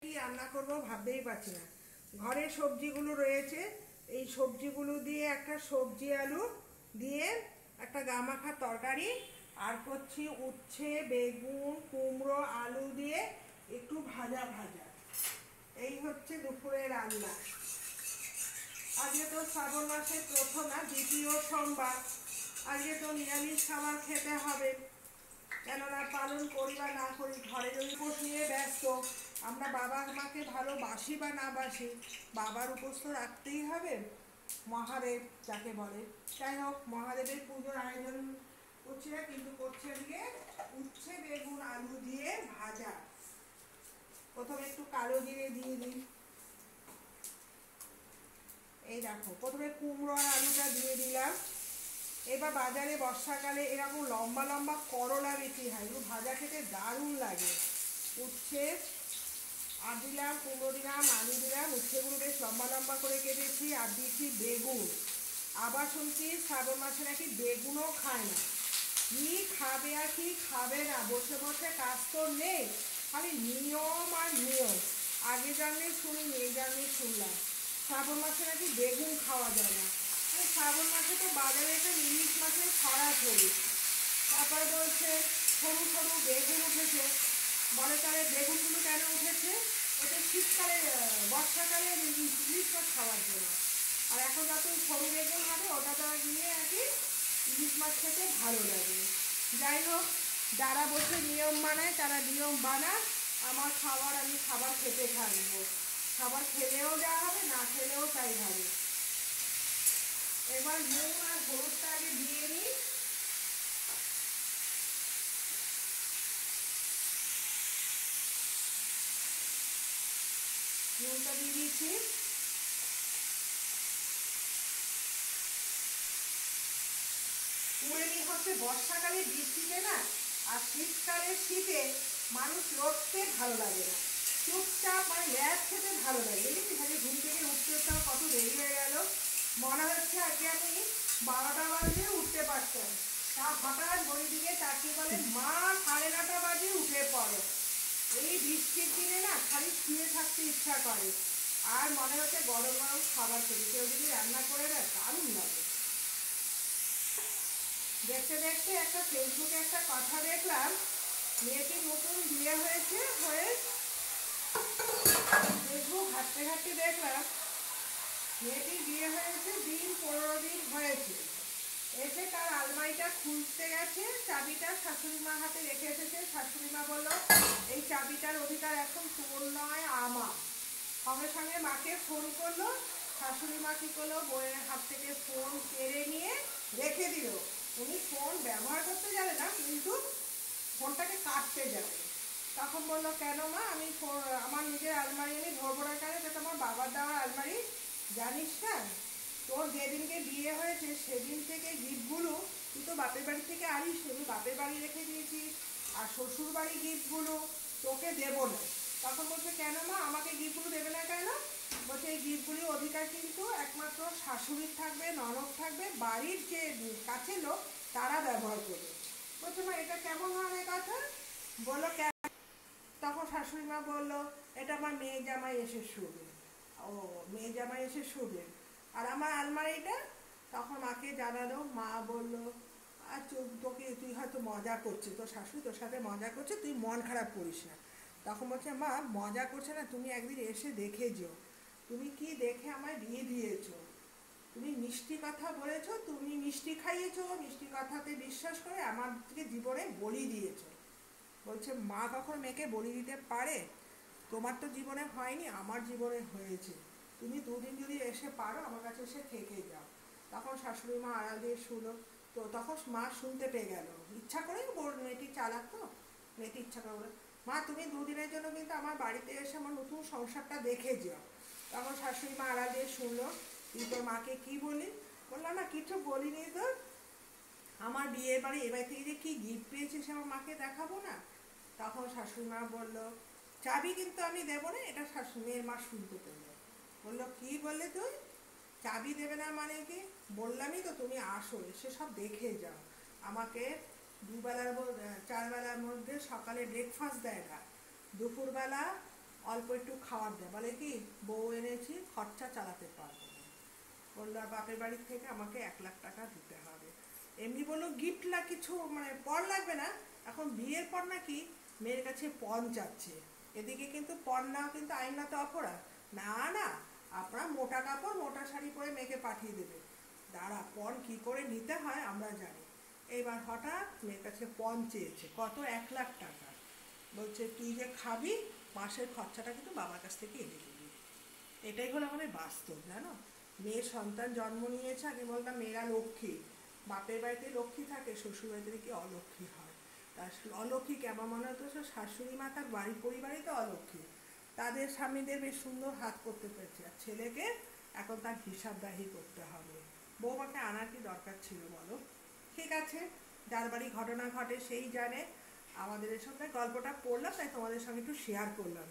কি রান্না করব ভাবতেই পারছি না। ঘরে সবজিগুলো রয়েছে, এই সবজিগুলো দিয়ে একটা সবজি আলু দিয়ে একটা গামাখা তরকারি, আর করছি উচ্ছে বেগুন কুমড়ো আলু দিয়ে একটু ভাজা ভাজা। এই হচ্ছে দুপুরে রান্না। আজকে তো শ্রাবণ মাসের প্রথম না, দ্বিতীয় সোমবার। আজকে তো নিরামিষ খাবার খেতে হবে, কেননা পালন করি বা না করি ঘরে যদি উপোস নিয়ে ব্যস্ত। আমরা বাবা মাকে ভালোবাসি বা না বাসি, বাবার উপোস তো রাখতেই হবে। মহাদেব যাকে বলে, যাই হোক মহাদেবের পুজোর আয়োজন করছি না, কিন্তু করছে আজকে উচ্ছে বেগুন আলু দিয়ে ভাজা। প্রথমে একটু কালো জিরে দিয়ে দিই। এই দেখো প্রথমে কুমড়ো আর আলুটা দিয়ে দিলাম। এবার বাজারে বর্ষাকালে এরকম লম্বা লম্বা করলা বিক্রি হয়, এগুলো ভাজা খেতে দারুণ লাগে। উচ্ছে আর দিলাম, কুমড়ো দিলাম, আলু দিলাম, উচ্ছেগুলো বেশ লম্বা লম্বা করে কেটেছি। আর দিয়েছি বেগুন। আবার শুনছি শ্রাবণ মাসে নাকি বেগুনও খায় না। কি খাবে আর কি খাবে না, বসে বসে কাজ তো নেই, খালি নিয়ম আর নিয়ম। আগে জানলে শুনিনি, এই জানলে শুনলাম শ্রাবণ মাসে নাকি বেগুন খাওয়া যায় না। শ্রাবণ মাসে তো বাজারে একটা ইলিশ মাছের ছড়াছড়ি। তারপরে বলছে সরু সরু বেগুন উঠেছে। বলে তাহলে বেগুনগুলো কেন উঠেছে? ওটা শীতকালে বর্ষাকালে ইলিশ মাছ খাওয়ার জন্য। আর এখন যত সরু বেগুন হবে ওটা তো গিয়ে আর কি ইলিশ মাছ খেতে ভালো লাগে। যাই হোক, যারা বসে নিয়ম বানায় তারা নিয়ম বানায়। আমার খাবার, আমি খাবার খেতে থাকবো। খাবার খেলেও যা হবে, না খেলেও তাই হবে। এবার নুন আর হলুদটা আগে দিয়ে নিই। নুনটা দিয়ে দিয়েছি। কুড়েমি হচ্ছে বর্ষাকালে বৃষ্টিতে না, আর শীতকালে শীতে মানুষ লড়তে ভালো লাগে না, চুপচাপ মানে ল্যাদ খেতে ভালো লাগে। দেখেছি খালি ঘুম থেকে উঠতে উঠতে কত দেরি হয়ে গেল। মনে হচ্ছে আজকে আমি 12টা বাজে উঠতে পারতাম। তা হঠাৎ ঘড়ি দিকে তাকিয়ে বলে মা 9:30 বাজে উঠে পড়ো। এই বৃষ্টির দিনে না খালি শুয়ে থাকতে ইচ্ছা করে, আর মনে হচ্ছে গরম গরম খাবার করি, কেউ যদি রান্না করে দেয় দারুণ লাগে। দেখতে দেখতে একটা ফেসবুকে একটা কথা দেখলাম, মেয়েটি নতুন বিয়ে হয়েছে, হয়ে ফেসবুক ঘাঁটতে ঘাঁটতে দেখলাম মেয়েটির বিয়ে হয়েছে দিন 15 দিন হয়েছে। এসে তার আলমারিটা খুলতে গেছে, চাবিটা শাশুড়ি মার হাতে রেখে এসেছে। শাশুড়ি মা বললো এই চাবিটার অধিকার এখন তোর নয় আমার। সঙ্গে সঙ্গে মাকে ফোন করলো। শাশুড়ি মা কি করলো, বইয়ের হাত থেকে ফোন কেড়ে নিয়ে রেখে দিল। উনি ফোন ব্যবহার করতে জানে না, কিন্তু ফোনটাকে কাটতে যাবে। তখন বললো কেন মা, আমি আমার নিজের আলমারি আমি ধরবো না কেন? এটা তোমার বাবার দেওয়ার আলমারি, জানিস না তোর যেদিনকে বিয়ে হয়েছে সেদিন থেকে গিফটগুলো তুই তো বাপের বাড়ি থেকে আনিস, তুমি বাপের বাড়ি রেখে দিয়েছিস, আর শ্বশুর বাড়ি গিফটগুলো তোকে দেবো না। তখন বলছে কেন মা, আমাকে গিফটগুলো দেবে না কেন? বলছে এই গিফটগুলির অধিকার কিন্তু একমাত্র শাশুড়ির থাকবে, ননদ থাকবে, বাড়ির যে কাছের লোক তারা ব্যবহার করবে। বলছে মা এটা কেমন ধরনের কথা? বললো তখন শাশুড়ি মা বললো এটা আমার মেয়ে জামাই এসে শুবে। ও, মেয়ে জামাই এসে শুবে, আর আমার আলমারিটা? তখন মাকে জানালো, মা বললো আচ্ছা তোকে, তুই হয়তো মজা করছিস, তোর শাশুড়ি তোর সাথে মজা করছে, তুই মন খারাপ করিস না। তখন বলছে মা মজা করছে না, তুমি একদিন এসে দেখে যেও, তুমি কি দেখে আমায় বিয়ে দিয়েছো, তুমি মিষ্টি কথা বলেছো, তুমি মিষ্টি খাইয়েছো, মিষ্টি কথাতে বিশ্বাস করে আমাকে জীবনে বলি দিয়েছো। বলছে মা কখন মেয়েকে বলি দিতে পারে? তোমার তো জীবনে হয়নি, আমার জীবনে হয়েছে, তুমি দুদিন যদি এসে পারো আমার কাছে এসে থেকে যাও। তখন শাশুড়ি মা আড়াল দিয়ে শুলো। তো তখন মা শুনতে পেয়ে গেল, ইচ্ছা করেই মেয়েটি চালাক তো, মেয়েটি ইচ্ছা করে বলে মা তুমি দুদিনের জন্য কিন্তু আমার বাড়িতে এসে আমার নতুন সংসারটা দেখে যাও। তখন শাশুড়ি মা আড়াল দিয়ে শুনলো, তুই তোর মাকে কি বলি? বললাম না কিছু বলিনি তো, আমার বিয়ের বাড়ি এবার থেকে যে কী গিফট পেয়েছি সে আমার মাকে দেখাবো না? তখন শাশুড়ি মা বললো চাবি কিন্তু আমি দেবো না। এটা মেয়ের মা শুনতে পেলো, বললো কি বললে তুই, চাবি দেবে না মানে কি? বললামই তো তুমি আসো, এসে সব দেখে যাও। আমাকে দুবেলার 4 বেলার মধ্যে সকালে ব্রেকফাস্ট দেয় না, দুপুরবেলা অল্প একটু খাবার দেয়, বলে কি বউ এনেছি খরচা চালাতে পারবো না, বললো আর বাপের বাড়ির থেকে আমাকে 1 লাখ টাকা দিতে হবে। এমনি বললো গিফট না কিছু মানে পণ লাগবে না, এখন বিয়ের পর নাকি মেয়ের কাছে পণ চাচ্ছে। এদিকে কিন্তু পণ নেওয়া কিন্তু আইনত অপরাধ। না না, আপনার মোটা কাপড় মোটা শাড়ি পরে মেয়েকে পাঠিয়ে দেবে, দাঁড়া পণ কী করে নিতে হয় আমরা জানি। এইবার হঠাৎ মেয়ের কাছে পণ চেয়েছে, কত 1 লাখ টাকা। বলছে তুই যে খাবি মাসের খরচাটা কিন্তু বাবার কাছ থেকে এনে দিবি। এটাই হলো আমাদের বাস্তব, জানো। মেয়ে সন্তান জন্ম নিয়েছে, আগে বলতাম মেয়েরা লক্ষ্মী, বাপের বাড়িতে লক্ষ্মী থাকে, শ্বশুর বাড়িতে নাকি অলক্ষ্মী হয়। তার অলক্ষ্মী কেমন মনে হতো, শাশুড়ি মা তার বাড়ির পরিবারই তো অলক্ষ্মী, তাদের স্বামীদের বেশ সুন্দর হাত করতে পেরেছে, আর ছেলেকে এখন তার হিসাবদাহি করতে হবে। বৌমাকে আনার কি দরকার ছিল বলো। ঠিক আছে, যার বাড়ি ঘটনা ঘটে সেই জানে। আমাদের এর সঙ্গে গল্পটা পড়লাম, তাই তোমাদের সঙ্গে একটু শেয়ার করলাম।